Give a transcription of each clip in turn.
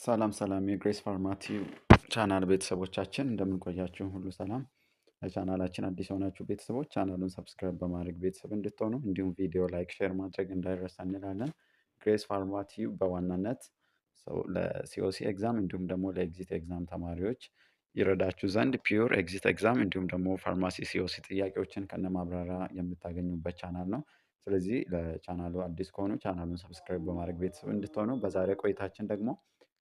ሰላም ሰላም የግሬስ ፋርማቲቭ ቻናል ቤተሰቦቻችን እንደምን ቆያችሁ? ሁሉ ሰላም። ለቻናላችን አዲስ የሆናችሁ ቤተሰቦች ቻናሉን ሰብስክራይብ በማድረግ ቤተሰብ እንድትሆኑ እንዲሁም ቪዲዮ ላይክ፣ ሼር ማድረግ እንዳይረሳ እንላለን። ግሬስ ፋርማቲቭ በዋናነት ሰው ለሲኦሲ ኤግዛም እንዲሁም ደግሞ ለኤግዚት ኤግዛም ተማሪዎች ይረዳችሁ ዘንድ ፒዩር ኤግዚት ኤግዛም እንዲሁም ደግሞ ፋርማሲ ሲኦሲ ጥያቄዎችን ከነማብራሪያ የምታገኙበት ቻናል ነው። ስለዚህ ለቻናሉ አዲስ ከሆኑ ቻናሉን ሰብስክራይብ በማድረግ ቤተሰብ እንድትሆኑ፣ በዛሬ ቆይታችን ደግሞ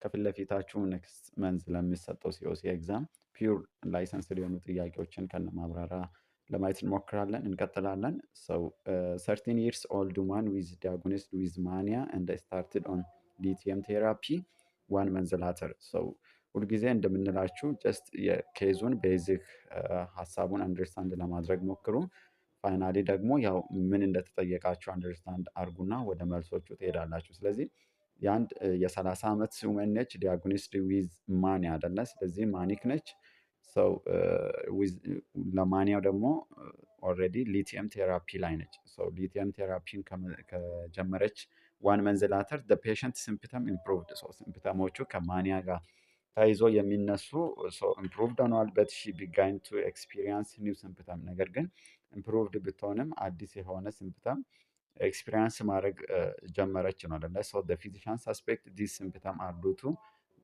ከፊት ለፊታችሁ ኔክስት መንዝ ለሚሰጠው ሲኦሲ ኤግዛም ፒዩር ላይሰንስ ሊሆኑ ጥያቄዎችን ከነ ማብራሪያ ለማየት እንሞክራለን። እንቀጥላለን። ሰው 13 years old woman with diagnosed with mania and started on lithium therapy 1 month later። ሰው ሁልጊዜ እንደምንላችሁ ጀስት የኬዙን ቤዚክ ሀሳቡን አንደርስታንድ ለማድረግ ሞክሩ። ፋይናሊ ደግሞ ያው ምን እንደተጠየቃችሁ አንደርስታንድ አርጉና ወደ መልሶቹ ትሄዳላችሁ። ስለዚህ የአንድ የ30 ዓመት ውመን ነች። ዲያግኖስድ ዊዝ ማኒያ አይደለ? ስለዚህ ማኒክ ነች። ሰው ለማኒያው ደግሞ ኦልሬዲ ሊቲየም ቴራፒ ላይ ነች። ሰው ሊቲየም ቴራፒን ከጀመረች 1 month later the patient symptom improved። ሰው ሲምፕተሞቹ ከማኒያ ጋር ተይዞ የሚነሱ ኢምፕሩቭድ ሆነዋል። በት ሺ ቢጋን ቱ ኤክስፒሪየንስ ኒው ሲምፕተም። ነገር ግን ኢምፕሩቭድ ብትሆንም አዲስ የሆነ ሲምፕተም ኤክስፒሪየንስ ማድረግ ጀመረች ነው አይደለ? ሶ the physician suspect these symptoms are due to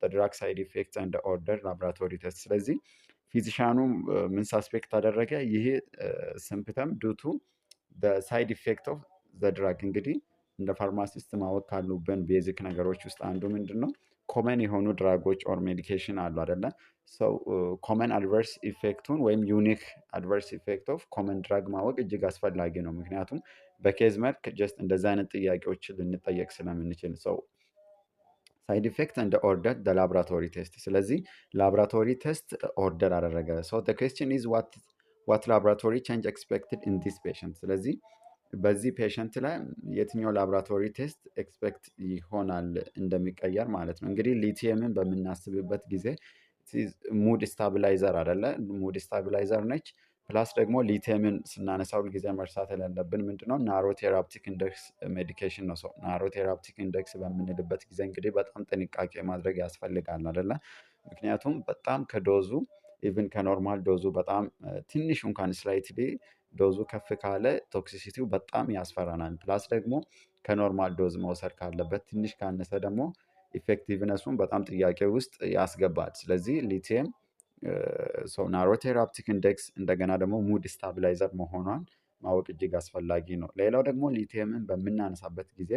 the drug side effects and order laboratory test። ስለዚህ ፊዚሻኑ ምን ሳስፔክት አደረገ? ይሄ ሲምፕተም ዱ ቱ the side effect of the drug። እንግዲህ እንደ ፋርማሲስት ማወቅ ካሉብን ቤዚክ ነገሮች ውስጥ አንዱ ምንድን ነው? ኮመን የሆኑ ድራጎች ኦር ሜዲኬሽን አሉ አይደለ? ሰው ኮመን አድቨርስ ኢፌክቱን ወይም ዩኒክ አድቨርስ ኢፌክት ኦፍ ኮመን ድራግ ማወቅ እጅግ አስፈላጊ ነው። ምክንያቱም በኬዝ መልክ ጀስት እንደዚህ አይነት ጥያቄዎችን ልንጠየቅ ስለምንችል። ሰው ሳይድ ኢፌክት እንደ ኦርደር ደ ላብራቶሪ ቴስት። ስለዚህ ላብራቶሪ ቴስት ኦርደር አደረገ። ሶ ደ ኩዌስችን ኢዝ ዋት ላብራቶሪ ቼንጅ ኤክስፔክትድ ኢን ዲስ ፔሸንት። ስለዚህ በዚህ ፔሸንት ላይ የትኛው ላብራቶሪ ቴስት ኤክስፔክት ይሆናል እንደሚቀየር ማለት ነው። እንግዲህ ሊቲየምን በምናስብበት ጊዜ ሙድ ስታቢላይዘር አይደለ? ሙድ ስታቢላይዘር ነች። ፕላስ ደግሞ ሊቲየምን ስናነሳ ሁልጊዜ መርሳት የሌለብን ምንድነው? ናሮ ቴራፕቲክ ኢንደክስ ሜዲኬሽን ነው። ሰው ናሮ ቴራፕቲክ ኢንደክስ በምንልበት ጊዜ እንግዲህ በጣም ጥንቃቄ ማድረግ ያስፈልጋል አይደለ? ምክንያቱም በጣም ከዶዙ ኢቭን ከኖርማል ዶዙ በጣም ትንሽ እንኳን ስላይትሊ ዶዙ ከፍ ካለ ቶክሲሲቲው በጣም ያስፈራናል። ፕላስ ደግሞ ከኖርማል ዶዝ መውሰድ ካለበት ትንሽ ካነሰ ደግሞ ኢፌክቲቭነሱን በጣም ጥያቄ ውስጥ ያስገባል። ስለዚህ ሊቲየም ናሮ ቴራፕቲክ ኢንዴክስ እንደገና ደግሞ ሙድ ስታቢላይዘር መሆኗን ማወቅ እጅግ አስፈላጊ ነው። ሌላው ደግሞ ሊቲየምን በምናነሳበት ጊዜ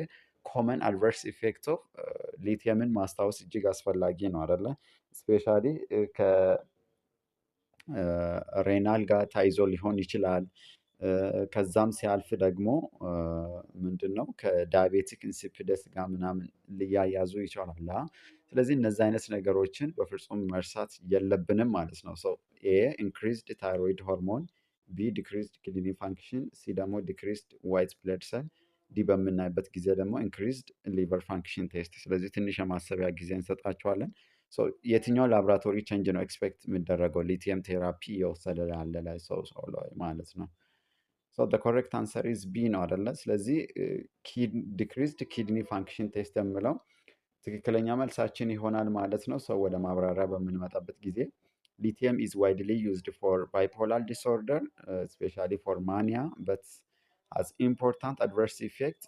ኮመን አድቨርስ ኢፌክት ኦፍ ሊቲየምን ማስታወስ እጅግ አስፈላጊ ነው አይደለ? ስፔሻሊ ከሬናል ጋር ታይዞ ሊሆን ይችላል። ከዛም ሲያልፍ ደግሞ ምንድነው ከዳያቤቲክ ኢንሲፒደስ ጋር ምናምን ሊያያዙ ይችላል። ስለዚህ እነዚህ አይነት ነገሮችን በፍጹም መርሳት የለብንም ማለት ነው። ሰው ኤ ኢንክሪዝድ ታይሮይድ ሆርሞን፣ ቢ ዲክሪዝድ ኪድኒ ፋንክሽን፣ ሲ ደግሞ ዲክሪዝድ ዋይት ብለድ ሰል፣ ዲ በምናይበት ጊዜ ደግሞ ኢንክሪዝድ ሊቨር ፋንክሽን ቴስት። ስለዚህ ትንሽ የማሰቢያ ጊዜ እንሰጣቸዋለን። የትኛው ላብራቶሪ ቼንጅ ነው ኤክስፔክት የሚደረገው ሊቲየም ቴራፒ እየወሰደ ያለ ላይ ሰው ላይ ማለት ነው። ኮሬክት አንሰር ኢዝ ቢ ነው አይደለ? ስለዚህ ዲክሪዝድ ኪድኒ ፋንክሽን ቴስት የምለው ትክክለኛ መልሳችን ይሆናል ማለት ነው። ሰው ወደ ማብራሪያ በምንመጣበት ጊዜ ሊቲየም ኢዝ ዋይድሊ ዩዝድ ፎር ባይፖላር ዲስኦርደር ስፔሻሊ ፎር ማኒያ በት አዝ ኢምፖርታንት አድቨርስ ኢፌክት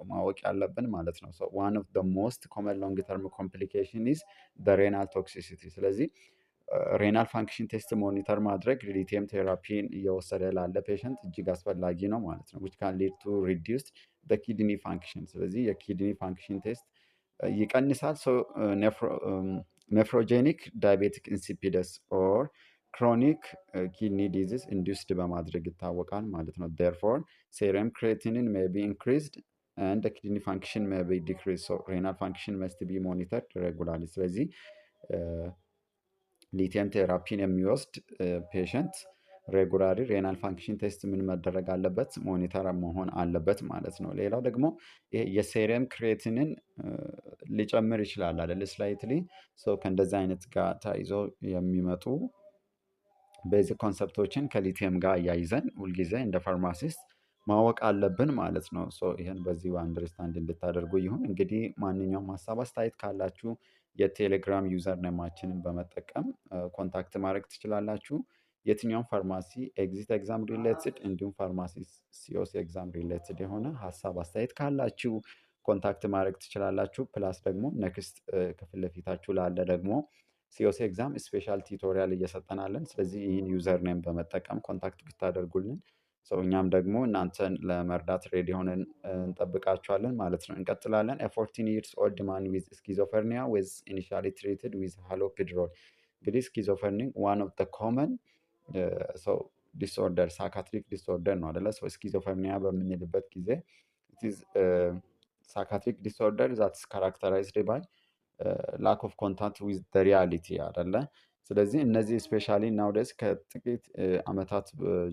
ማወቅ ያለብን ማለት ነው። ዋን ኦፍ ደ ሞስት ኮመን ሎንግ ተርም ኮምፕሊኬሽን ኢዝ ደ ሬናል ቶክሲሲቲ። ስለዚህ ሬናል ፋንክሽን ቴስት ሞኒተር ማድረግ ሊቲየም ቴራፒን እየወሰደ ላለ ፔሸንት እጅግ አስፈላጊ ነው ማለት ነው። which can lead to reduced the kidney function። ስለዚህ የኪድኒ ፋንክሽን ቴስት ይቀንሳል። ኔፍሮጄኒክ ዳያቤቲክ ኢንሲፒደስ ኦር ክሮኒክ ኪድኒ ዲዚዝ ኢንዱስድ በማድረግ ይታወቃል ማለት ነው። therefore serum creatinine may be increased and the kidney function may be decreased። so renal function must be monitored regularly። ስለዚህ ሊቲየም ቴራፒን የሚወስድ ፔሸንት ሬጉላሪ ሬናል ፋንክሽን ቴስት ምን መደረግ አለበት? ሞኒተር መሆን አለበት ማለት ነው። ሌላው ደግሞ የሴረም ክሬቲንን ሊጨምር ይችላል አይደል? ስላይትሊ ከእንደዚህ አይነት ጋር ታይዞ የሚመጡ ቤዚክ ኮንሰፕቶችን ከሊቲየም ጋር እያይዘን ሁልጊዜ እንደ ፋርማሲስት ማወቅ አለብን ማለት ነው። ይህን በዚህ አንደርስታንድ እንድታደርጉ ይሁን። እንግዲህ ማንኛውም ሀሳብ አስተያየት ካላችሁ የቴሌግራም ዩዘር ነማችንን በመጠቀም ኮንታክት ማድረግ ትችላላችሁ። የትኛውም ፋርማሲ ኤግዚት ኤግዛም ሪሌትድ እንዲሁም ፋርማሲ ሲኦሲ ኤግዛም ሪሌትድ የሆነ ሀሳብ አስተያየት ካላችሁ ኮንታክት ማድረግ ትችላላችሁ። ፕላስ ደግሞ ኔክስት ከፊት ለፊታችሁ ላለ ደግሞ ሲኦሲ ኤግዛም ስፔሻል ቲቶሪያል እየሰጠናለን። ስለዚህ ይህን ዩዘር ኔም በመጠቀም ኮንታክት ብታደርጉልን ሰው እኛም ደግሞ እናንተን ለመርዳት ሬዲ ሆነን እንጠብቃችኋለን ማለት ነው። እንቀጥላለን። ኤ 14 years old man with schizophrenia was initially treated with haloperidol። እንግዲህ ስኪዞፍሬኒ ዋን ኦፍ ዘ ኮመን ሰው ዲስኦርደር ሳይካትሪክ ዲስኦርደር ነው አደለ? ሰው ስኪዞፍሬኒያ በምንልበት ጊዜ ሳይካትሪክ ዲስኦርደር ዛትስ ካራክተራይዝድ ባይ ላክ ኦፍ ኮንታክት ዊዝ ሪያሊቲ አደለ? ስለዚህ እነዚህ ስፔሻሊ ናውደስ ከጥቂት ዓመታት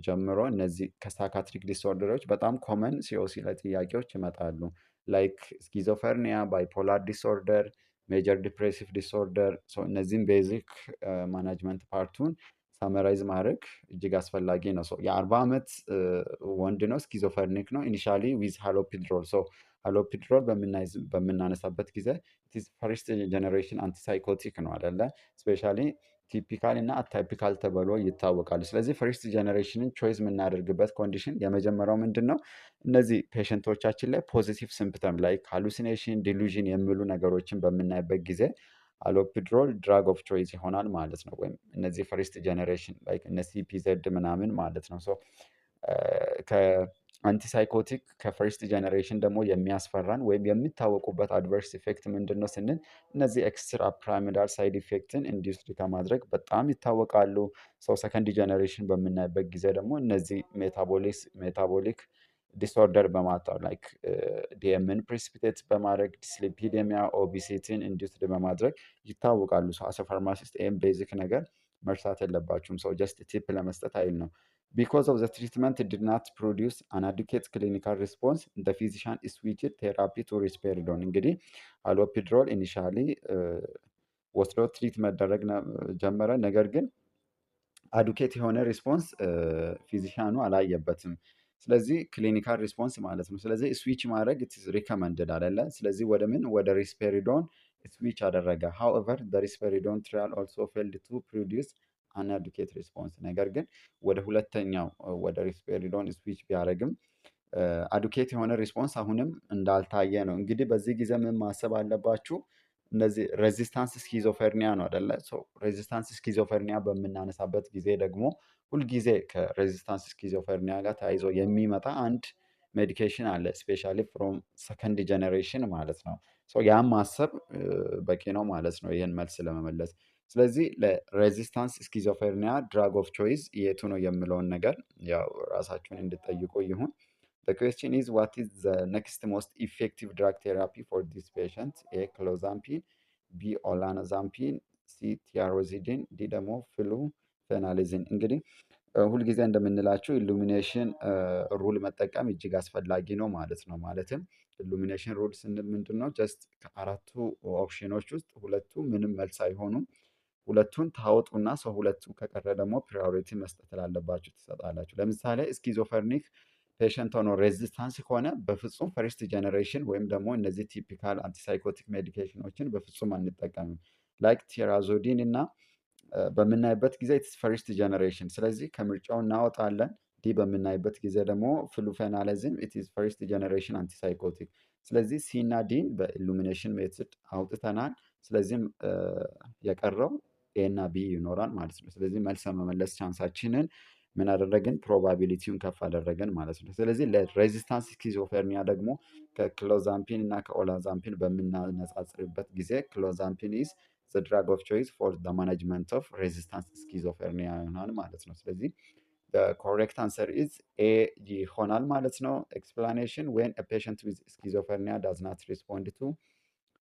ጀምሮ እነዚህ ከሳይካትሪክ ዲስኦርደሮች በጣም ኮመን ሲኦሲ ላይ ጥያቄዎች ይመጣሉ። ላይክ ስኪዞፍሬኒያ፣ ባይፖላር ዲስኦርደር፣ ሜጀር ዲፕሬሲቭ ዲስኦርደር። እነዚህም ቤዚክ ማናጅመንት ፓርቱን ሳመራይዝ ማድረግ እጅግ አስፈላጊ ነው። የ40 ዓመት ወንድ ነው፣ ስኪዞፍሬኒክ ነው። ኢኒሻሊ ዊዝ ሃሎፒድሮል። ሃሎፒድሮል በምናነሳበት ጊዜ ፈርስት ጀኔሬሽን አንቲሳይኮቲክ ነው አደለ? ስፔሻሊ ቲፒካል እና አታይፒካል ተብሎ ይታወቃሉ። ስለዚህ ፈርስት ጀኔሬሽንን ቾይስ የምናደርግበት ኮንዲሽን የመጀመሪያው ምንድን ነው? እነዚህ ፔሸንቶቻችን ላይ ፖዚቲቭ ሲምፕተም ላይ ሃሉሲኔሽን፣ ዲሉዥን የሚሉ ነገሮችን በምናይበት ጊዜ ሃሎፒድሮል ድራግ ኦፍ ቾይስ ይሆናል ማለት ነው። ወይም እነዚህ ፈርስት ጀኔሬሽን ላይክ እነ ሲፒዘድ ምናምን ማለት ነው። ከአንቲሳይኮቲክ ከፈርስት ጀኔሬሽን ደግሞ የሚያስፈራን ወይም የሚታወቁበት አድቨርስ ኢፌክት ምንድን ነው ስንል እነዚህ ኤክስትራ ፒራሚዳል ሳይድ ኢፌክትን ኢንዲዩስድ ከማድረግ በጣም ይታወቃሉ። ሰከንድ ጀኔሬሽን በምናይበት ጊዜ ደግሞ እነዚህ ሜታቦሊክ ዲስኦርደር በማጣው ላይክ ዲኤምን ፕሬሲፒቴት በማድረግ ዲስሊፒዴሚያ፣ ኦቢሲቲን ኢንዲዩስድ በማድረግ ይታወቃሉ። አሰ ፋርማሲስት ይህም ቤዚክ ነገር መርሳት የለባችሁም። ጀስት ቲፕ ለመስጠት አይል ነው። ቢኮዝ ኦፍ ዘ ትሪትመንት ዲድ ናት ፕሮዲውስ አን አዲኩዌት ክሊኒካል ሪስፖንስ ዘ ፊዚሻን ስዊችድ ቴራፒ ቱ ሪስፔሪዶን። እንግዲህ ሃሎፒድሮል ኢኒሻሊ ወስዶ ትሪት መደረግ ጀመረ። ነገር ግን አዱኬት የሆነ ሪስፖንስ ፊዚሻኑ አላየበትም። ስለዚህ ክሊኒካል ሪስፖንስ ማለት ነው። ስለዚህ ስዊች ማድረግ ሪከመንድድ አደለ? ስለዚህ ወደ ምን ወደ ሪስፔሪዶን ስዊች አደረገ። ሃውኤቨር ሪስፔሪዶን ትራያል ኦልሶ ፌልድ ቱ ፕሮዲውስ አን አዱኬት ሪስፖንስ። ነገር ግን ወደ ሁለተኛው ወደ ሪስፔሪዶን ስዊች ቢያደርግም አዱኬት የሆነ ሪስፖንስ አሁንም እንዳልታየ ነው። እንግዲህ በዚህ ጊዜ ምን ማሰብ አለባችሁ? እነዚህ ሬዚስታንስ ስኪዞፍሬኒያ ነው አደለ? ሬዚስታንስ ስኪዞፍሬኒያ በምናነሳበት ጊዜ ደግሞ ሁልጊዜ ከሬዚስታንስ ስኪዞፍሬኒያ ጋር ተያይዞ የሚመጣ አንድ ሜዲኬሽን አለ፣ ስፔሻሊ ፍሮም ሰከንድ ጀኔሬሽን ማለት ነው። ያም ማሰብ በቂ ነው ማለት ነው ይህን መልስ ለመመለስ። ስለዚህ ለሬዚስታንስ ስኪዞፍሬኒያ ድራግ ኦፍ ቾይስ የቱ ነው የሚለውን ነገር ያው ራሳችሁን እንድጠይቁ ይሁን። The question is, what is the next most effective drug therapy for this patient? A. Clozapine, B. Olanzapine, C. Tiarozidine, D. ደግሞ ፍሉፌናሊዝን። እንግዲህ ሁልጊዜ እንደምንላቸው ኢሉሚኔሽን ሩል መጠቀም እጅግ አስፈላጊ ነው ማለት ነው። ማለትም ኢሉሚኔሽን ሩል ስንል ምንድን ነው? ጀስት ከአራቱ ኦፕሽኖች ውስጥ ሁለቱ ምንም መልስ አይሆኑም። ሁለቱን ታወጡና ሁለቱ ከቀረ ደግሞ ፕራዮሪቲ መስጠት ላለባችሁ ትሰጣላችሁ። ለምሳሌ ስኪዞፍሬኒክ ፔሸንት ሆኖ ሬዚስታንስ ከሆነ በፍጹም ፈርስት ጀኔሬሽን ወይም ደግሞ እነዚህ ቲፒካል አንቲሳይኮቲክ ሜዲኬሽኖችን በፍጹም አንጠቀምም። ላይክ ቲራዞዲን እና በምናይበት ጊዜ ፈርስት ጀኔሬሽን፣ ስለዚህ ከምርጫው እናወጣለን። ዲ በምናይበት ጊዜ ደግሞ ፍሉፌናሊዝም ኢትስ ፈርስት ጀኔሬሽን አንቲሳይኮቲክ። ስለዚህ ሲ እና ዲን በኢሉሚኔሽን ሜትድ አውጥተናል። ስለዚህም የቀረው ኤ እና ቢ ይኖራል ማለት ነው። ስለዚህ መልስ መመለስ ቻንሳችንን ምን አደረግን? ፕሮባቢሊቲውን ከፍ አደረገን ማለት ነው። ስለዚህ ለሬዚስታንስ ስኪዞፍሬኒያ ደግሞ ከክሎዛምፒን እና ከኦላዛምፒን በምናነጻጽርበት ጊዜ ክሎዛምፒን ኢዝ ዘ ድራግ ኦፍ ቾይስ ፎር ዘ ማናጅመንት ኦፍ ሬዚስታንስ ስኪዞፍሬኒያ ይሆናል ማለት ነው። ስለዚህ ኮሬክት አንሰር ኢዝ ኤ ይሆናል ማለት ነው። ኤክስፕላኔሽን ዌን ፔሸንት ዊዝ ስኪዞፍሬኒያ ዳዝ ናት ሪስፖንድ ቱ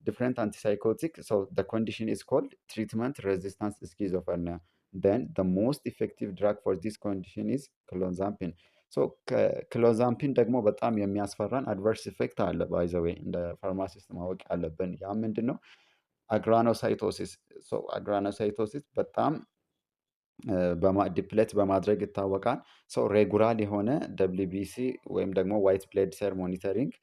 different antipsychotic, so the condition is called treatment resistant schizophrenia. Then the most effective drug for this condition is clozapine. ክሎዛምፒን ደግሞ በጣም የሚያስፈራን አድቨርስ ኢፌክት አለ። ባይ ዘ ዌይ እንደ ፋርማሲስት ማወቅ ያለብን ያ ምንድን ነው? አግራኖሳይቶሲስ። አግራኖሳይቶሲስ በጣም ዲፕሌት በማድረግ ይታወቃል። ሬጉላር የሆነ WBC ወይም ደግሞ ዋይት ብለድ ሴል ሞኒተሪንግ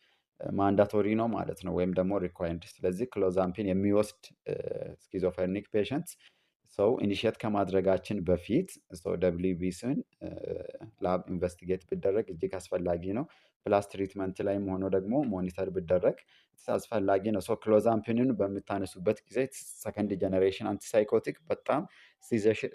ማንዳቶሪ ነው ማለት ነው፣ ወይም ደግሞ ሪኳይርድ። ስለዚህ ክሎዛምፒን የሚወስድ ስኪዞፍሬኒክ ፔሸንት ሰው ኢኒሽት ከማድረጋችን በፊት ሰው ደብሊውቢስን ላብ ኢንቨስቲጌት ቢደረግ እጅግ አስፈላጊ ነው። ፕላስ ትሪትመንት ላይም ሆኖ ደግሞ ሞኒተር ቢደረግ አስፈላጊ ነው። ሶ ክሎዛምፒንን በምታነሱበት ጊዜ ሰከንድ ጀነሬሽን አንቲሳይኮቲክ በጣም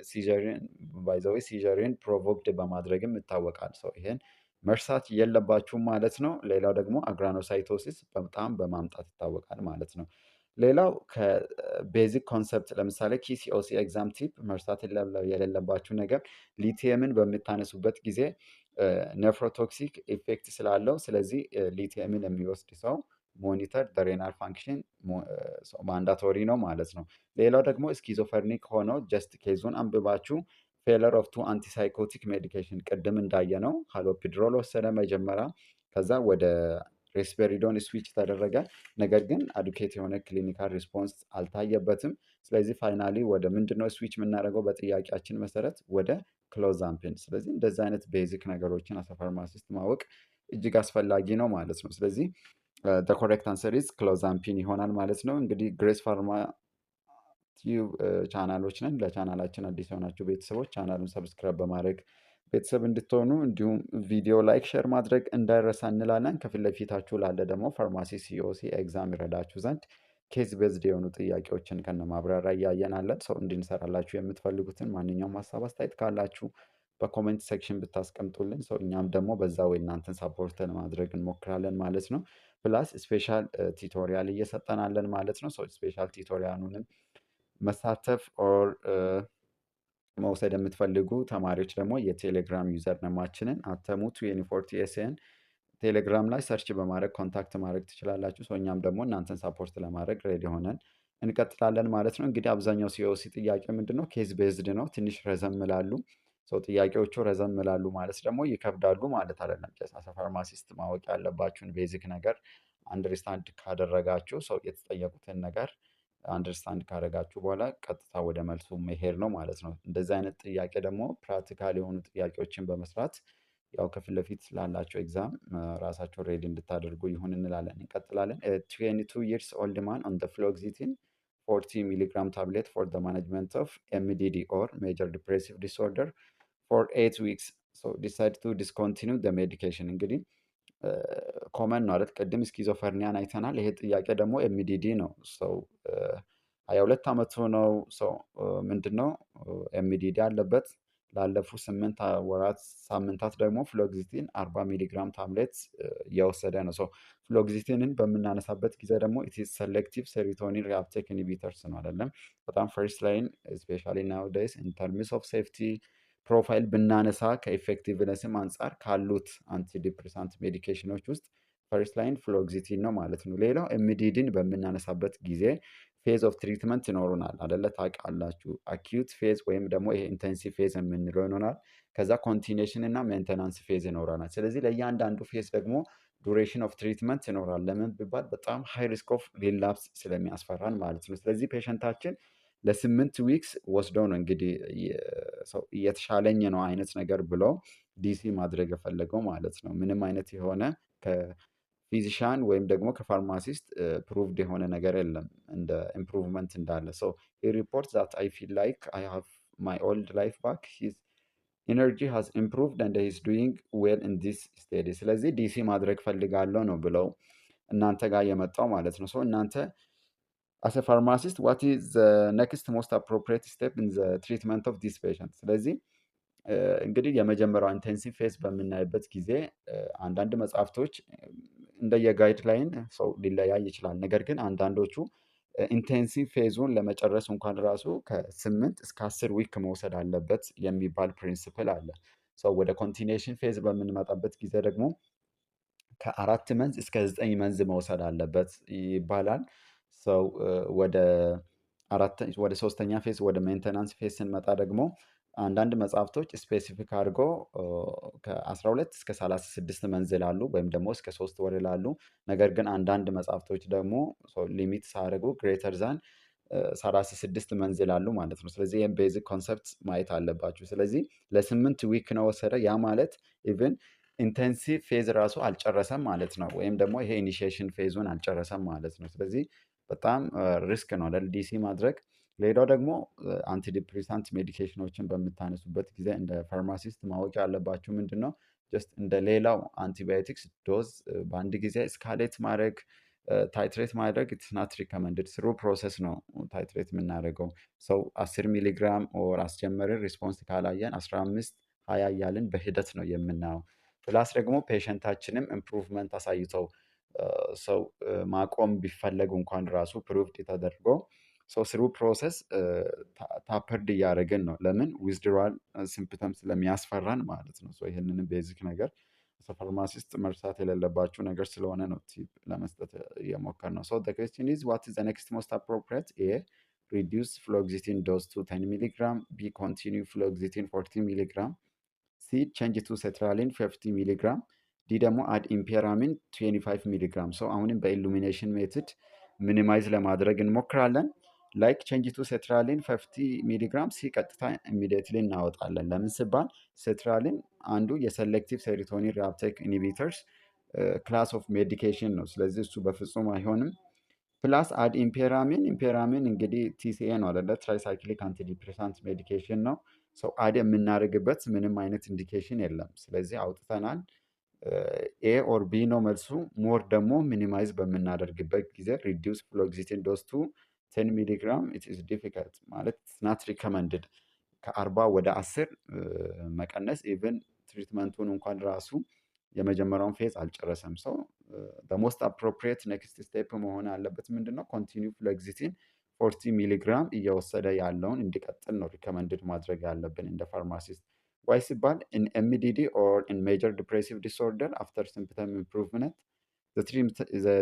ሲዘርን ባይዘዌ ሲዘርን ፕሮቮክድ በማድረግም ይታወቃል። ሰው ይሄን መርሳት የለባችሁም ማለት ነው። ሌላው ደግሞ አግራኖሳይቶሲስ በጣም በማምጣት ይታወቃል ማለት ነው። ሌላው ከቤዚክ ኮንሰፕት ለምሳሌ ኪሲኦሲ ኤግዛም ቲፕ መርሳት የሌለባችሁ ነገር ሊቲየምን በምታነሱበት ጊዜ ኔፍሮቶክሲክ ኢፌክት ስላለው፣ ስለዚህ ሊቲየምን የሚወስድ ሰው ሞኒተር ሬናል ፋንክሽን ማንዳቶሪ ነው ማለት ነው። ሌላው ደግሞ ስኪዞፈርኒክ ሆነው ጀስት ኬዙን አንብባችሁ ፌለር ኦፍ ቱ አንቲሳይኮቲክ ሜዲኬሽን ቅድም እንዳየነው ሃሎፒድሮል ወሰደ መጀመሪያ፣ ከዛ ወደ ሬስፔሪዶን ስዊች ተደረገ። ነገር ግን አዱኬት የሆነ ክሊኒካል ሪስፖንስ አልታየበትም። ስለዚህ ፋይናሊ ወደ ምንድነው ስዊች የምናደርገው በጥያቄያችን መሰረት ወደ ክሎዛምፒን። ስለዚህ እንደዚህ አይነት ቤዚክ ነገሮችን አስ ፋርማሲስት ማወቅ እጅግ አስፈላጊ ነው ማለት ነው። ስለዚህ ኮሬክት አንሰር ኢዝ ክሎዛምፒን ይሆናል ማለት ነው። እንግዲህ ግሬስ ፋርማ ቲዩብ ቻናሎች ነን። ለቻናላችን አዲስ የሆናችሁ ቤተሰቦች ቻናሉን ሰብስክራይብ በማድረግ ቤተሰብ እንድትሆኑ እንዲሁም ቪዲዮ ላይክ ሼር ማድረግ እንዳይረሳ እንላለን። ከፊት ለፊታችሁ ላለ ደግሞ ፋርማሲ ሲኦሲ ኤግዛም ይረዳችሁ ዘንድ ኬዝ ቤዝድ የሆኑ ጥያቄዎችን ከነ ማብራሪያ እያየናለን። ሰው እንድንሰራላችሁ የምትፈልጉትን ማንኛውም ሀሳብ አስተያየት ካላችሁ በኮሜንት ሴክሽን ብታስቀምጡልን ሰው እኛም ደግሞ በዛ ወይ እናንተን ሳፖርት ለማድረግ እንሞክራለን ማለት ነው። ፕላስ ስፔሻል ቲቶሪያል እየሰጠናለን ማለት ነው። ሰው ስፔሻል ቲቶሪያሉንም መሳተፍ ኦር መውሰድ የምትፈልጉ ተማሪዎች ደግሞ የቴሌግራም ዩዘር ነማችንን አተሙት ዩኒፎርቲኤስኤን ቴሌግራም ላይ ሰርች በማድረግ ኮንታክት ማድረግ ትችላላችሁ። ሰው እኛም ደግሞ እናንተን ሳፖርት ለማድረግ ሬዲ ሆነን እንቀጥላለን ማለት ነው። እንግዲህ አብዛኛው ሲኦሲ ጥያቄ ምንድነው? ኬዝ ቤዝድ ነው። ትንሽ ረዘም ላሉ ሰው ጥያቄዎቹ ረዘም ላሉ ማለት ደግሞ ይከብዳሉ ማለት አይደለም። ጀስት ፋርማሲስት ማወቅ ያለባችሁን ቤዚክ ነገር አንደርስታንድ ካደረጋችሁ ሰው የተጠየቁትን ነገር አንደርስታንድ ካደረጋችሁ በኋላ ቀጥታ ወደ መልሱ መሄድ ነው ማለት ነው። እንደዚህ አይነት ጥያቄ ደግሞ ፕራክቲካል የሆኑ ጥያቄዎችን በመስራት ያው ከፊት ለፊት ላላቸው ኤግዛም ራሳቸው ሬዲ እንድታደርጉ ይሁን እንላለን። እንቀጥላለን። 22 years old man on the fluoxetine 40 milligram tablet for the management of MDD or major depressive disorder for 8 weeks so decide to discontinue the medication። እንግዲህ ኮመን ነው አይደል? ቅድም ስኪዞፈርኒያን አይተናል። ይሄ ጥያቄ ደግሞ ኤምዲዲ ነው። ሰው 22 ዓመቱ ነው። ሰው ምንድነው ኤምዲዲ አለበት። ላለፉት 8 ወራት ሳምንታት ደግሞ ፍሎግዚቲን 40 ሚሊግራም ታብሌት እየወሰደ ነው። ሰው ፍሎግዚቲንን በምናነሳበት ጊዜ ደግሞ ኢትስ ሰሌክቲቭ ሴሮቶኒን ሪአፕቴክ ኢንሂቢተርስ ነው አይደለም። በጣም ፈርስት ላይን ስፔሻሊ ናውዴይስ ኢን ተርምስ ኦፍ ሴፍቲ ፕሮፋይል ብናነሳ ከኢፌክቲቭነስም አንጻር ካሉት አንቲዲፕሬሳንት ሜዲኬሽኖች ውስጥ ፈርስት ላይን ፍሎግዚቲን ነው ማለት ነው። ሌላው ኤምዲዲን በምናነሳበት ጊዜ ፌዝ ኦፍ ትሪትመንት ይኖሩናል አደለ? ታውቃላችሁ። አኪዩት ፌዝ ወይም ደግሞ ይሄ ኢንቴንሲቭ ፌዝ የምንለው ይኖራል። ከዛ ኮንቲኔሽን እና ሜንቴናንስ ፌዝ ይኖረናል። ስለዚህ ለእያንዳንዱ ፌዝ ደግሞ ዱሬሽን ኦፍ ትሪትመንት ይኖራል። ለምን ቢባል በጣም ሃይ ሪስክ ኦፍ ሪላፕስ ስለሚያስፈራን ማለት ነው። ስለዚህ ፔሸንታችን ለ8 ዊክስ ወስደው ነው እንግዲህ እየተሻለኝ ነው አይነት ነገር ብለው ዲሲ ማድረግ የፈለገው ማለት ነው። ምንም አይነት የሆነ ከፊዚሻን ወይም ደግሞ ከፋርማሲስት ፕሩቭድ የሆነ ነገር የለም እንደ ኢምፕሩቭመንት እንዳለ። ሶ ሂ ሪፖርት ዛት አይ ፊል ላይክ አይ ሃቭ ማይ ኦልድ ላይፍ ባክ ሂዝ ኢነርጂ ሃዝ ኢምፕሩቭድ ኤንድ ሂዝ ዱይንግ ዌል ኢን ዲስ ስቴዲ። ስለዚህ ዲሲ ማድረግ ፈልጋለሁ ነው ብለው እናንተ ጋር የመጣው ማለት ነው። ሶ እናንተ as a pharmacist what is the next most appropriate step in the treatment of this patient? ስለዚህ እንግዲህ የመጀመሪያው ኢንቴንሲቭ ፌዝ በምናይበት ጊዜ አንዳንድ መጽሐፍቶች እንደየጋይድ ላይን ሰው ሊለያይ ይችላል። ነገር ግን አንዳንዶቹ ኢንቴንሲቭ ፌዙን ለመጨረስ እንኳን ራሱ ከ8 እስከ 10 ዊክ መውሰድ አለበት የሚባል ፕሪንሲፕል አለ። ሰው ወደ ኮንቲኔሽን ፌዝ በምንመጣበት ጊዜ ደግሞ ከ4 መንዝ እስከ 9 መንዝ መውሰድ አለበት ይባላል። ሰው ወደ ሶስተኛ ፌዝ ወደ ሜንቴናንስ ፌዝ ስንመጣ ደግሞ አንዳንድ መጽሐፍቶች ስፔሲፊክ አድርጎ ከ12 እስከ 36 መንዝ ይላሉ ወይም ደግሞ እስከ 3 ወር ይላሉ። ነገር ግን አንዳንድ መጽሐፍቶች ደግሞ ሊሚት ሳያደርጉ ግሬተር ዛን 36 መንዝ ይላሉ ማለት ነው። ስለዚህ ይህም ቤዚክ ኮንሰፕት ማየት አለባችሁ። ስለዚህ ለ8 ዊክ ነው ወሰደ። ያ ማለት ኢቭን ኢንቴንሲቭ ፌዝ ራሱ አልጨረሰም ማለት ነው። ወይም ደግሞ ይሄ ኢኒሺዬሽን ፌዙን አልጨረሰም ማለት ነው። ስለዚህ በጣም ሪስክ ነው ለኤልዲሲ ማድረግ። ሌላው ደግሞ አንቲዲፕሬሳንት ሜዲኬሽኖችን በምታነሱበት ጊዜ እንደ ፋርማሲስት ማወቅ ያለባችሁ ምንድን ነው ጀስት እንደ ሌላው አንቲባዮቲክስ ዶዝ በአንድ ጊዜ እስካሌት ማድረግ ታይትሬት ማድረግ ኢትስ ናት ሪከመንድድ። ስሩ ፕሮሰስ ነው ታይትሬት የምናደርገው። ሰው 10 ሚሊግራም ኦር አስጀመርን ሪስፖንስ ካላየን 15 20 እያልን በሂደት ነው የምናየው። ፕላስ ደግሞ ፔሸንታችንም ኢምፕሩቭመንት አሳይተው ሰው ማቆም ቢፈለግ እንኳን ራሱ ፕሩቭድ ተደርጎ ሰው ስሩ ፕሮሰስ ታፐርድ እያደረግን ነው። ለምን ዊዝድራል ሲምፕተም ስለሚያስፈራን ማለት ነው። ይህንን ቤዚክ ነገር ፋርማሲስት መርሳት የሌለባችሁ ነገር ስለሆነ ነው ቲፕ ለመስጠት እየሞከር ነው። ሶ ኩዌስችን ኢዝ ዋት ኢዝ ዘ ኔክስት ሞስት አፕሮፕሪየት? ኤ ሪዲዩስ ፍሎግዚቲን ዶዝ ቱ 10 ሚሊግራም፣ ቢ ኮንቲኒው ፍሎግዚቲን 40 ሚሊግራም፣ ሲ ቼንጅ ቱ ሴትራሊን 50 ሚሊግራም፣ ዲ ደግሞ አድ ኢምፔራሚን 25 ሚሊግራም። ሶ አሁንም በኢሉሚኔሽን ሜትድ ሚኒማይዝ ለማድረግ እንሞክራለን። ላይክ ቼንጅ ቱ ሴትራሊን 50 ሚሊግራም ሲ ቀጥታ ኢሚዲየትሊ እናወጣለን። ለምን ሲባል ሴትራሊን አንዱ የሴሌክቲቭ ሴሮቶኒን ሪአፕቴክ ኢንሂቢተርስ ክላስ ኦፍ ሜዲኬሽን ነው። ስለዚህ እሱ በፍጹም አይሆንም። ፕላስ አድ ኢምፔራሚን እንግዲህ ቲሲኤ ነው አይደለ? ትራይሳይክሊክ አንቲዲፕሬሳንት ሜዲኬሽን ነው። ሰው አድ የምናደርግበት ምንም አይነት ኢንዲኬሽን የለም። ስለዚህ አውጥተናል። ኤ ኦር ቢ ነው መልሱ። ሞር ደግሞ ሚኒማይዝ በምናደርግበት ጊዜ ሪዲዩስ ፍሎግዚቲን ዶዝ ቱ 10 ሚሊግራም ኢት ኢዝ ዲፊካልት ማለት ናት ሪከመንድድ። ከ40 ወደ 10 መቀነስ ኢቨን ትሪትመንቱን እንኳን ራሱ የመጀመሪያውን ፌዝ አልጨረሰም። ሰው በሞስት አፕሮፕሪየት ኔክስት ስቴፕ መሆን ያለበት ምንድነው? ኮንቲኒው ፍሎግዚቲን 40 ሚሊግራም እየወሰደ ያለውን እንዲቀጥል ነው ሪከመንድድ ማድረግ ያለብን እንደ ፋርማሲስት። ዋይ ሲባል ኢን ኤምዲዲ ኦር ኢን ሜጀር ዲፕሬሲቭ ዲስኦርደር አፍተር ሲምፕተም ኢምፕሩቭመንት the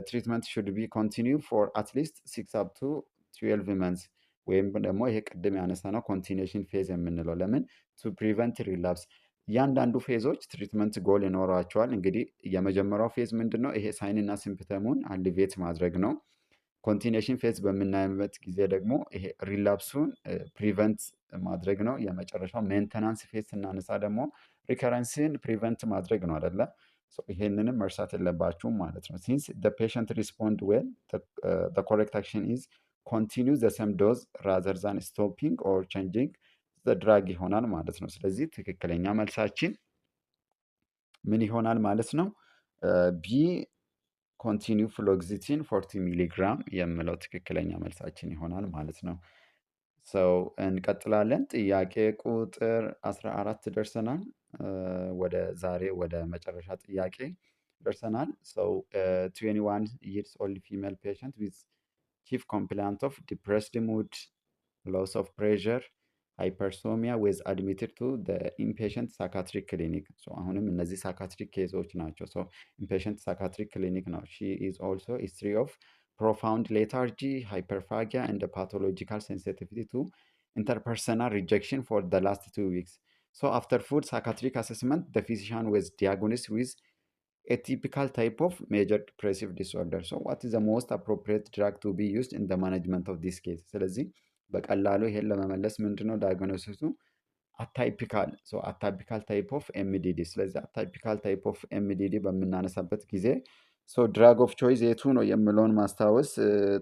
treatment should be continue for at least 6 up to 12 months ወይም ደግሞ ይሄ ቅድም ያነሳ ነው ኮንቲኒሽን ፌዝ የምንለው። ለምን ቱ ፕሪቨንት ሪላፕስ። እያንዳንዱ ፌዞች ትሪትመንት ጎል ይኖራቸዋል። እንግዲህ የመጀመሪያው ፌዝ ምንድን ነው? ይሄ ሳይንና ሲምፕተሙን አሊቬት ማድረግ ነው። ኮንቲኒሽን ፌዝ በምናይበት ጊዜ ደግሞ ይሄ ሪላፕሱን ፕሪቨንት ማድረግ ነው። የመጨረሻው ሜንተናንስ ፌዝ ስናነሳ ደግሞ ሪከረንስን ፕሪቨንት ማድረግ ነው አይደለ? ይሄንንም መርሳት የለባችሁም ማለት ነው። ሲንስ ፔሸንት ሪስፖንድ ዌል ኮሬክት አክሽን ኢዝ ኮንቲኒው ዘ ሰም ዶዝ ራዘር ዛን ስቶፒንግ ኦር ቼንጂንግ ዘ ድራግ ይሆናል ማለት ነው። ስለዚህ ትክክለኛ መልሳችን ምን ይሆናል ማለት ነው? ቢ ኮንቲኒው ፍሎግዚቲን 40 ሚሊግራም የምለው ትክክለኛ መልሳችን ይሆናል ማለት ነው። ሰው እንቀጥላለን። ጥያቄ ቁጥር 14 ደርሰናል። ወደ ዛሬ ወደ መጨረሻ ጥያቄ ደርሰናል። ሰው 21 years old female patient with chief complaint of depressed mood, loss of pressure, hypersomnia was admitted to the inpatient psychiatric clinic. አሁንም እነዚህ ሳይካትሪክ ኬዞች ናቸው። inpatient psychiatric clinic ነው። she is also history of profound lethargy, hyperphagia, and the pathological sensitivity to interpersonal rejection for the last 2 weeks. So after full psychiatric assessment, the physician was diagnosed with a typical type of major depressive disorder. So what is the most appropriate drug to be used in the management of this case? ስለዚህ በቀላሉ ይሄን ለመመለስ ምንድነው ዳያግኖሲሱ? አታይፒካል ታይፕ ኦፍ ኤምዲዲ። ስለዚህ አታይፒካል ታይፕ ኦፍ ኤምዲዲ በምናነሳበት ጊዜ ድራግ ኦፍ ቾይዝ የቱ ነው የምለውን ማስታወስ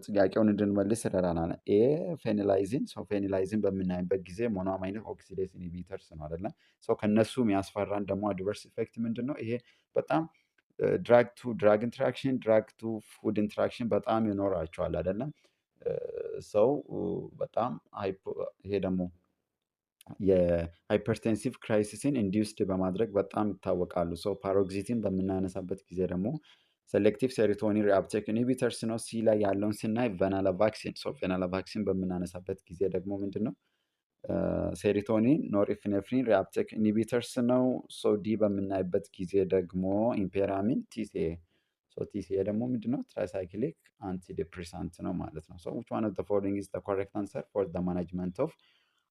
ጥያቄውን እንድንመልስ ይረዳናል። ኤ ፌኒላይዚን። ፌኒላይዚን በምናይበት ጊዜ ሞኖአማይን ኦክሲዴስ ኢንሂቢተርስ ነው አይደለ? ከነሱ የሚያስፈራን ደግሞ አድቨርስ ኢፌክት ምንድን ነው? ይሄ በጣም ድራግ ቱ ድራግ ኢንትራክሽን፣ ድራግ ቱ ፉድ ኢንትራክሽን በጣም ይኖራቸዋል አይደለም? በጣም ይሄ ደግሞ የሃይፐርቴንሲቭ ክራይሲስን ኢንዲውስድ በማድረግ በጣም ይታወቃሉ። ፓሮክሲቲን በምናነሳበት ጊዜ ደግሞ ሴሌክቲቭ ሴሮቶኒን ሪአፕቴክ ኢንሂቢተርስ ነው። ሲ ላይ ያለውን ስናይ ቬናላቫክሲን። ቬናላቫክሲን በምናነሳበት ጊዜ ደግሞ ምንድን ነው? ሴሮቶኒን ኖርኤፒኔፍሪን ሪአፕቴክ ኢንሂቢተርስ ነው። ዲ በምናይበት ጊዜ ደግሞ ኢምፔራሚን፣ ቲሲኤ። ቲሲኤ ደግሞ ምንድን ነው? ትራይሳይክሊክ አንቲዲፕሬሳንት ነው ማለት ነው። which one of the following is the correct answer for the management of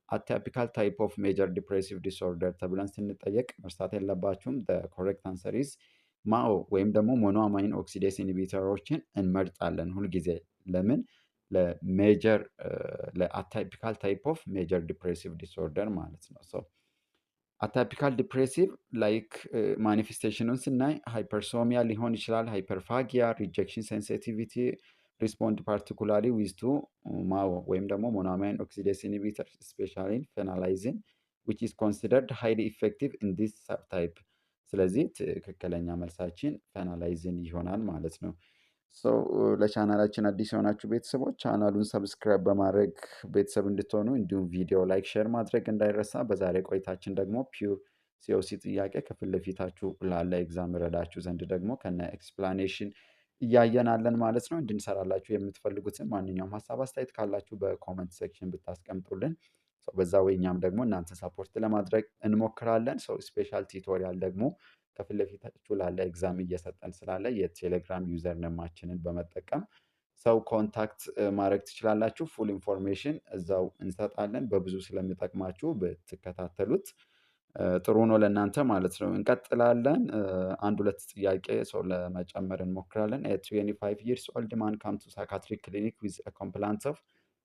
atypical type of major depressive disorder ተብለን ስንጠየቅ መርሳት የለባችሁም the correct answer is ማኦ ወይም ደግሞ ሞኖአማይን ኦክሲዴስ ኢንሂቢተሮችን እንመርጣለን ሁልጊዜ። ለምን? ለሜጀር ለአታይፒካል ታይፕ ኦፍ ሜጀር ዲፕሬሲቭ ዲስኦርደር ማለት ነው። አታፒካል ዲፕሬሲቭ ላይክ ማኒፌስቴሽኑን ስናይ ሃይፐርሶሚያ ሊሆን ይችላል፣ ሃይፐርፋጊያ፣ ሪጀክሽን ሴንሲቲቪቲ ሪስፖንድ ፓርቲኩላሪ ዊዝቱ ማኦ ወይም ደግሞ ሞኖአማይን ኦክሲዴስ ኢንሂቢተር ስፔሻሊ ፌናላይዝን ዊች ኢዝ ኮንሲደርድ ሃይሊ ኢፌክቲቭ ኢን ዲስ ሰብታይፕ። ስለዚህ ትክክለኛ መልሳችን ፌናላይዝን ይሆናል ማለት ነው። ለቻናላችን አዲስ የሆናችሁ ቤተሰቦች ቻናሉን ሰብስክራይብ በማድረግ ቤተሰብ እንድትሆኑ እንዲሁም ቪዲዮ ላይክ፣ ሼር ማድረግ እንዳይረሳ። በዛሬ ቆይታችን ደግሞ ፒውር ሲኦሲ ጥያቄ ከፊት ለፊታችሁ ላለ ኤግዛም ረዳችሁ ዘንድ ደግሞ ከነ ኤክስፕላኔሽን እያየናለን ማለት ነው። እንድንሰራላችሁ የምትፈልጉትን ማንኛውም ሀሳብ አስተያየት ካላችሁ በኮመንት ሴክሽን ብታስቀምጡልን በዛ ወይ እኛም ደግሞ እናንተ ሳፖርት ለማድረግ እንሞክራለን። ስፔሻል ቲቶሪያል ደግሞ ከፊት ለፊታችሁ ላለ ኤግዛም እየሰጠን ስላለ የቴሌግራም ዩዘር ነማችንን በመጠቀም ሰው ኮንታክት ማድረግ ትችላላችሁ። ፉል ኢንፎርሜሽን እዛው እንሰጣለን። በብዙ ስለሚጠቅማችሁ ብትከታተሉት ጥሩ ነው ለእናንተ ማለት ነው። እንቀጥላለን። አንድ ሁለት ጥያቄ ሰው ለመጨመር እንሞክራለን። 25 years old man come to psychiatric clinic with a complaint of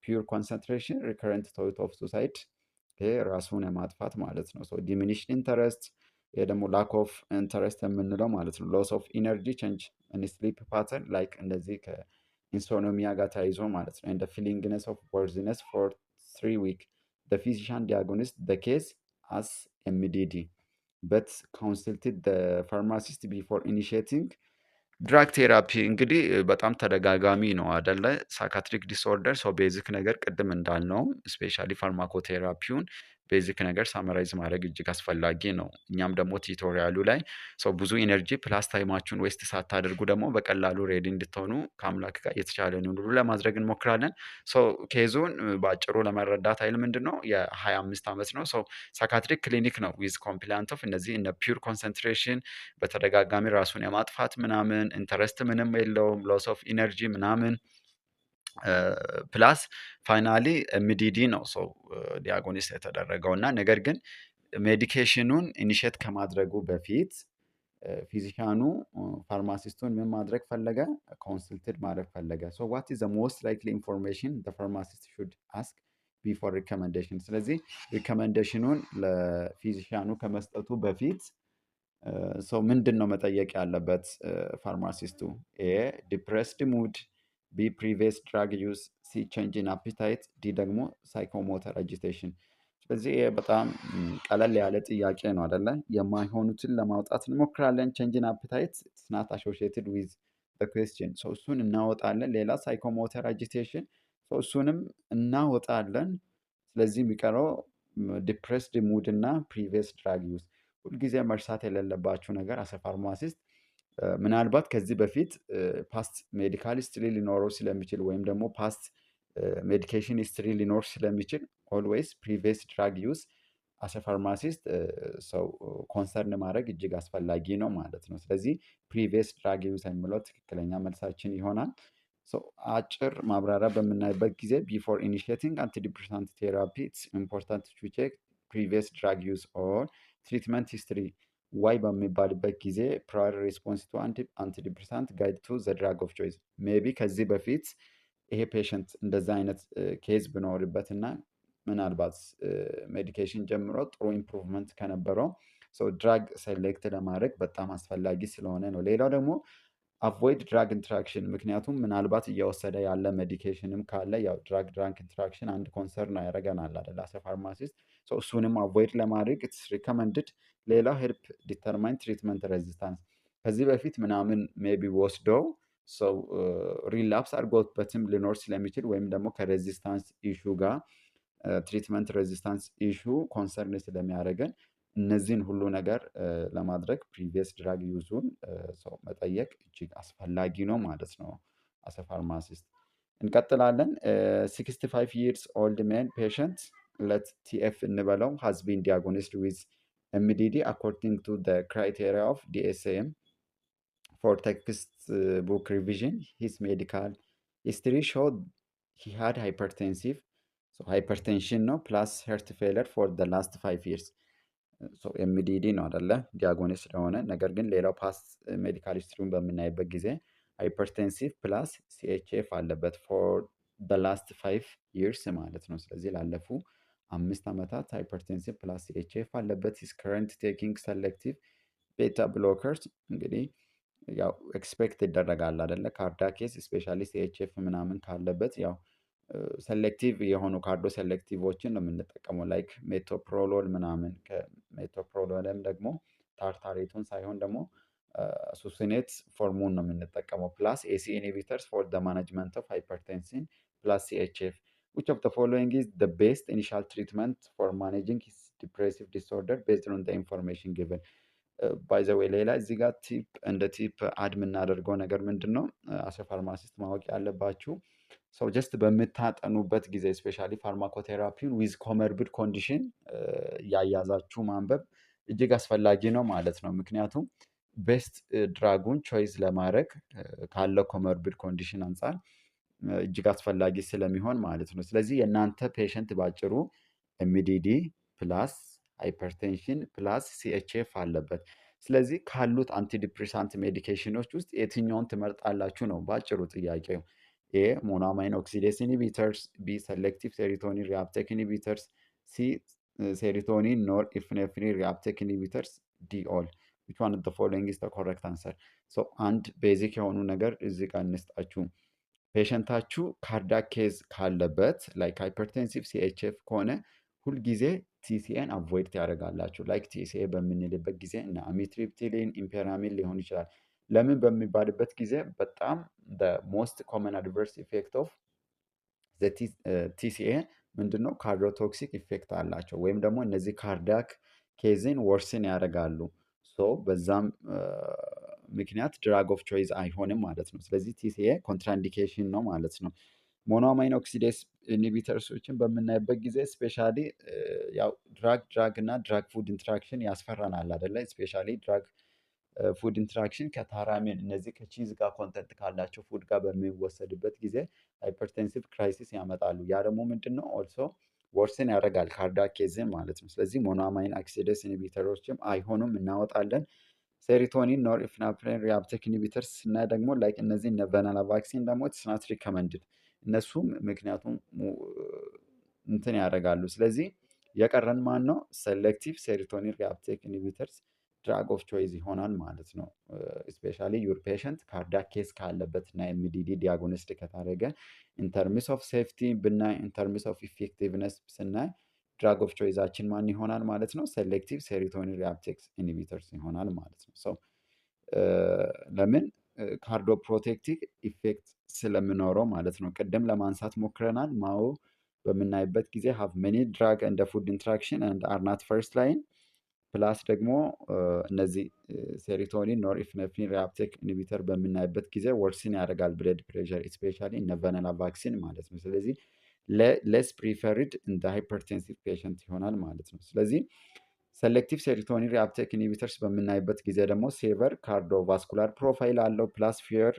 pure concentration recurrent thought of suicide። ይሄ ራሱን የማጥፋት ማለት ነው። diminished interest፣ ይሄ ደግሞ ላክ ኦፍ ኢንተረስት የምንለው ማለት ነው። ሎስ ኦፍ ኢነርጂ ቼንጅ ኢን ስሊፕ ፓተርን ላይክ እንደዚህ ከኢንሶኖሚያ ጋር ተያይዞ ማለት ነው። እንደ ፊሊንግነስ ኦፍ ወርዝነስ ፎር 3 week the physician diagnosed the case as MDD but consulted the pharmacist before initiating ድራግ ቴራፒ። እንግዲህ በጣም ተደጋጋሚ ነው አደለ? ሳይካትሪክ ዲስኦርደር ሰው ቤዚክ ነገር ቅድም እንዳልነውም ስፔሻሊ ፋርማኮቴራፒውን ቤዚክ ነገር ሳመራይዝ ማድረግ እጅግ አስፈላጊ ነው። እኛም ደግሞ ቲቶሪያሉ ላይ ሰው ብዙ ኢነርጂ ፕላስ ታይማችሁን ዌስት ሳታደርጉ ደግሞ በቀላሉ ሬዲ እንድትሆኑ ከአምላክ ጋር የተቻለን ሁሉ ለማድረግ እንሞክራለን። ኬዙን በአጭሩ ለመረዳት ኃይል ምንድን ነው የ25 ዓመት ነው። ሳይካትሪክ ክሊኒክ ነው ዊዝ ኮምፕላንት ኦፍ እነዚህ እነ ፒውር ኮንሰንትሬሽን በተደጋጋሚ ራሱን የማጥፋት ምናምን ኢንተረስት ምንም የለውም ሎስ ኦፍ ኢነርጂ ምናምን ፕላስ ፋይናሊ ኤምዲዲ ነው ሰው ዲያጎኒስ የተደረገው እና ነገር ግን ሜዲኬሽኑን ኢኒሼት ከማድረጉ በፊት ፊዚሻኑ ፋርማሲስቱን ምን ማድረግ ፈለገ? ኮንስልትድ ማድረግ ፈለገ። ዋት ኢዝ ዘ ሞስት ላይክሊ ኢንፎርሜሽን ዘ ፋርማሲስት ሹድ አስክ ቢፎር ሪኮመንዴሽን። ስለዚህ ሪኮመንዴሽኑን ለፊዚሻኑ ከመስጠቱ በፊት ሰው ምንድን ነው መጠየቅ ያለበት ፋርማሲስቱ? ኤ ዲፕሬስድ ሙድ፣ ቢ ፕሪቪየስ ድራግ ዩዝ፣ ሲ ቼንጅ ኢን አፒታይት፣ ዲ ደግሞ ሳይኮሞተር አጂቴሽን። ስለዚህ ይሄ በጣም ቀለል ያለ ጥያቄ ነው አደለ? የማይሆኑትን ለማውጣት እንሞክራለን። ቼንጅ ኢን አፒታይት ስናት አሶሺየትድ ዊዝ ኩዌስችን፣ እሱን እናወጣለን። ሌላ ሳይኮሞተር አጂቴሽን እሱንም እናወጣለን። ስለዚህ የሚቀረው ዲፕሬስድ ሙድ እና ፕሪቪየስ ድራግ ዩዝ። ሁልጊዜ መርሳት የሌለባችሁ ነገር አሰ ፋርማሲስት ምናልባት ከዚህ በፊት ፓስት ሜዲካል ሂስትሪ ሊኖረው ስለሚችል ወይም ደግሞ ፓስት ሜዲኬሽን ሂስትሪ ሊኖር ስለሚችል ኦልዌይስ ፕሪቪየስ ድራግ ዩዝ አሰ ፋርማሲስት ሰው ኮንሰርን ማድረግ እጅግ አስፈላጊ ነው ማለት ነው። ስለዚህ ፕሪቪየስ ድራግ ዩዝ የሚለው ትክክለኛ መልሳችን ይሆናል። አጭር ማብራሪያ በምናይበት ጊዜ ቢፎር ኢኒሺየቲንግ አንቲዲፕሬሳንት ቴራፒ ኢትስ ኢምፖርታንት ቱ ቼክ ፕሪቪየስ ድራግ ዩዝ ኦር ትሪትመንት ሂስትሪ ዋይ በሚባልበት ጊዜ ፕራየር ሬስፖንስ ቱ አንቲዲፕሬሳንት ጋይድ ቱ ዘ ድራግ ኦፍ ቾይስ። ሜቢ ከዚህ በፊት ይሄ ፔሸንት እንደዛ አይነት ኬዝ ብኖርበት እና ምናልባት ሜዲኬሽን ጀምሮ ጥሩ ኢምፕሩቭመንት ከነበረው ድራግ ሴሌክት ለማድረግ በጣም አስፈላጊ ስለሆነ ነው። ሌላው ደግሞ አቮይድ ድራግ ኢንትራክሽን፣ ምክንያቱም ምናልባት እየወሰደ ያለ ሜዲኬሽንም ካለ ያው ድራግ ኢንትራክሽን አንድ ኮንሰርን ያደርገናል አይደል አሰ ፋርማሲስት። እሱንም አቮይድ ለማድረግ ኢትስ ሪኮመንድድ። ሌላው ሄልፕ ዲተርማይን ትሪትመንት ሬዚስታንስ፣ ከዚህ በፊት ምናምን ሜቢ ወስደው ሪላፕስ አድርጎበትም ሊኖር ስለሚችል ወይም ደግሞ ከሬዚስታንስ ኢሹ ጋር ትሪትመንት ሬዚስታንስ ኢሹ ኮንሰርን ስለሚያደርገን እነዚህን ሁሉ ነገር ለማድረግ ፕሪቪየስ ድራግ ዩዙን ሰው መጠየቅ እጅግ አስፈላጊ ነው ማለት ነው አሰ ፋርማሲስት። እንቀጥላለን። 65 years old man patient ለት ቲኤፍ እንበለው has been diagnosed with MDD according to the criteria of DSM for textbook revision. His medical history showed he had hypertensive, hypertension ነው plus heart failure for the last 5 years. ኤምዲዲ ነው አደለ ዲያጎኒስ ስለሆነ። ነገር ግን ሌላው ፓስት ሜዲካል ሂስትሪውን በምናይበት ጊዜ ሃይፐርቴንሲቭ ፕላስ ሲኤችኤፍ አለበት ፎር ደ ላስት 5 years ማለት ነው። ስለዚህ ላለፉ 5 ዓመታት ሃይፐርቴንሲቭ ፕላስ ሲኤችኤፍ አለበት። ሂዝ ከረንት ቴኪንግ ሰሌክቲቭ ቤታ ብሎከርስ እንግዲህ ያው ኤክስፔክት ይደረጋል አይደለ? ካርዲያክ ኬዝ ስፔሻሊ ሲኤችኤፍ ምናምን ካለበት ያው ሰሌክቲቭ የሆኑ ካርዶ ሰሌክቲቮችን ነው የምንጠቀመው ላይክ ሜቶፕሮሎል ምናምን ከሜቶፕሮሎልም ደግሞ ታርታሬቱን ሳይሆን ደግሞ ሱሲኔት ፎርሙን ነው የምንጠቀመው ፕላስ ኤሲ ኢንሂቢተርስ ፎር ደ ማኔጅመንት ኦፍ ሃይፐርቴንሽን ፕላስ ሲኤችኤፍ which of the following is the best initial treatment for managing his depressive disorder based on the information given ባይ ዘ ዌይ ሌላ እዚህ ጋር ቲፕ እንደ ቲፕ አድ የምናደርገው ነገር ምንድን ነው? አሰ ፋርማሲስት ማወቅ ያለባችሁ ሰው ጀስት በምታጠኑበት ጊዜ ስፔሻሊ ፋርማኮቴራፒውን ዊዝ ኮመርብድ ኮንዲሽን ያያዛችሁ ማንበብ እጅግ አስፈላጊ ነው ማለት ነው። ምክንያቱም ቤስት ድራጉን ቾይስ ለማድረግ ካለው ኮመርብድ ኮንዲሽን አንጻር እጅግ አስፈላጊ ስለሚሆን ማለት ነው። ስለዚህ የእናንተ ፔሸንት ባጭሩ ኤምዲዲ ፕላስ ሃይፐርቴንሽን ፕላስ ሲኤችኤፍ አለበት። ስለዚህ ካሉት አንቲዲፕሬሳንት ሜዲኬሽኖች ውስጥ የትኛውን ትመርጣላችሁ ነው ባጭሩ ጥያቄው። ኤ ሞኖአማይን ኦክሲዴስ ኢንሂቢተርስ፣ ቢ ሰሌክቲቭ ሴሪቶኒን ሪአፕቴክ ኢንሂቢተርስ፣ ሲ ሴሪቶኒን ኖር ኢፕኔፍሪን ሪአፕቴክ ኢንሂቢተርስ፣ ዲ ኦል which one of the following is the correct answer? so አንድ ቤዚክ የሆኑ ነገር እዚህ ጋር እንስጣችሁ። ፔሸንታችሁ ካርዲያክ ኬዝ ካለበት ላይክ ሃይፐርቴንሲቭ ሲኤችኤፍ ከሆነ ሁልጊዜ ቲሲኤን አቮይድ ያደርጋላችሁ። ላይክ ቲሲኤ በምንልበት ጊዜ እና አሚትሪፕቲሊን ኢምፔራሚል ሊሆን ይችላል። ለምን በሚባልበት ጊዜ በጣም ሞስት ኮመን አድቨርስ ኢፌክት ኦፍ ቲሲኤ ምንድነው? ካርዲዮቶክሲክ ኢፌክት አላቸው ወይም ደግሞ እነዚህ ካርዲያክ ኬዝን ወርስን ያደርጋሉ። ሶ በዛም ምክንያት ድራግ ኦፍ ቾይዝ አይሆንም ማለት ነው። ስለዚህ ቲሲኤ ኮንትራኢንዲኬሽን ነው ማለት ነው። ሞኖአማይን ኦክሲዴስ ኢንሂቢተርሶችን በምናይበት ጊዜ ስፔሻሊ ያው ድራግ እና ድራግ ፉድ ኢንትራክሽን ያስፈራናል አይደለ? ስፔሻሊ ድራግ ፉድ ኢንትራክሽን ከታራሚን እነዚህ ከቺዝ ጋር ኮንተንት ካላቸው ፉድ ጋር በሚወሰድበት ጊዜ ሃይፐርቴንሲቭ ክራይሲስ ያመጣሉ። ያ ደግሞ ምንድን ነው ኦልሶ ወርስን ያደርጋል ካርዲያክ ኬዝን ማለት ነው። ስለዚህ ሞኖአማይን ኦክሲዴስ ኢንሂቢተሮችም አይሆኑም፣ እናወጣለን። ሴሪቶኒን ኖር ኢፕኔፍሪን ሪአፕቴክ ኢንሂቢተርስ ስናይ ደግሞ ላይክ እነዚህ እነ ቬናላቫክሲን ደግሞ ኢትስ ናት ሪከመንድድ እነሱም ምክንያቱም እንትን ያደርጋሉ። ስለዚህ የቀረን ማን ነው? ሴሌክቲቭ ሴሪቶኒን ሪአፕቴክ ኢንሂቢተርስ ድራግ ኦፍ ቾይዝ ይሆናል ማለት ነው። ስፔሻሊ ዩር ፔሸንት ካርዲያክ ኬዝ ካለበት እና ኤምዲዲ ዲያግኖስድ ከታደረገ ኢንተርምስ ኦፍ ሴፍቲ ብናይ ኢንተርምስ ኦፍ ኢፌክቲቭነስ ስናይ ድራግ ኦፍ ቾይዛችን ማን ይሆናል ማለት ነው? ሴሌክቲቭ ሴሪቶኒን ሪአፕቴክ ኢንሂቢተርስ ይሆናል ማለት ነው። ሰው ለምን ካርዶ ፕሮቴክቲቭ ኢፌክት ስለምኖረው ማለት ነው። ቅድም ለማንሳት ሞክረናል። ማኦ በምናይበት ጊዜ ሃቭ ሜኒ ድራግ እንደ ፉድ ኢንትራክሽን አንድ አርናት ፈርስት ላይን ፕላስ ደግሞ እነዚህ ሴሪቶኒን ኖር ኢፕኔፍሪን ሪአፕቴክ ኢንሂቢተር በምናይበት ጊዜ ወርስን ያደርጋል ብለድ ፕሬሸር ስፔሻሊ እነ ቬናላቫክሲን ማለት ነው። ስለዚህ ሌስ ፕሪፈርድ እንደ ሃይፐርቴንሲቭ ፔሸንት ይሆናል ማለት ነው። ስለዚህ ሴሌክቲቭ ሴሪቶኒን ሪአፕቴክ ኢንሂቢተርስ በምናይበት ጊዜ ደግሞ ሴቨር ካርዲዮቫስኩላር ፕሮፋይል አለው ፕላስ ፊየር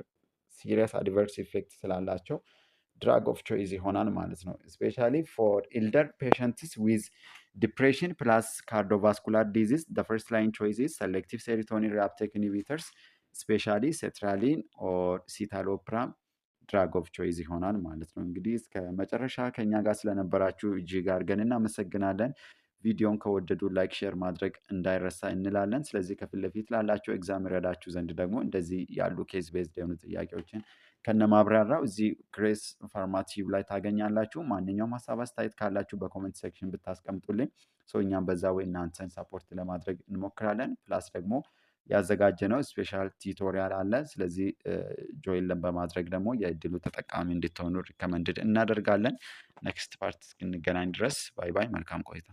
ሲሪየስ አድቨርስ ኢፌክት ስላላቸው ድራግ ኦፍ ቾይዝ ይሆናል ማለት ነው። ስፔሻሊ ፎር ኢልደር ፔሸንትስ ዊዝ ዲፕሬሽን ፕላስ ካርዲዮቫስኩላር ዲዚዝ ዘ ፈርስት ላይን ቾይዝ ኢዝ ሴሌክቲቭ ሴሪቶኒን ሪአፕቴክ ኢንሂቢተርስ ስፔሻሊ ሴትራሊን ኦር ሲታሎፕራም ድራግ ኦፍ ቾይዝ ይሆናል ማለት ነው። እንግዲህ እስከ መጨረሻ ከኛ ጋር ስለነበራችሁ እጅግ አድርገን እናመሰግናለን። ቪዲዮን ከወደዱ ላይክ ሼር ማድረግ እንዳይረሳ እንላለን። ስለዚህ ከፊት ለፊት ላላቸው ኤግዛም ይረዳችሁ ዘንድ ደግሞ እንደዚህ ያሉ ኬዝ ቤዝድ የሆኑ ጥያቄዎችን ከነማብራራው እዚህ ግሬስ ፋርማ ቲዩብ ላይ ታገኛላችሁ። ማንኛውም ሀሳብ አስተያየት ካላችሁ በኮሜንት ሴክሽን ብታስቀምጡልኝ እኛም በዛ ወይ እናንተን ሰፖርት ለማድረግ እንሞክራለን። ፕላስ ደግሞ ያዘጋጀነው ስፔሻል ቲዩቶሪያል አለ። ስለዚህ ጆይን በማድረግ ደግሞ የእድሉ ተጠቃሚ እንድትሆኑ ሪከመንድድ እናደርጋለን። ኔክስት ፓርት እስክንገናኝ ድረስ ባይ ባይ። መልካም ቆይታ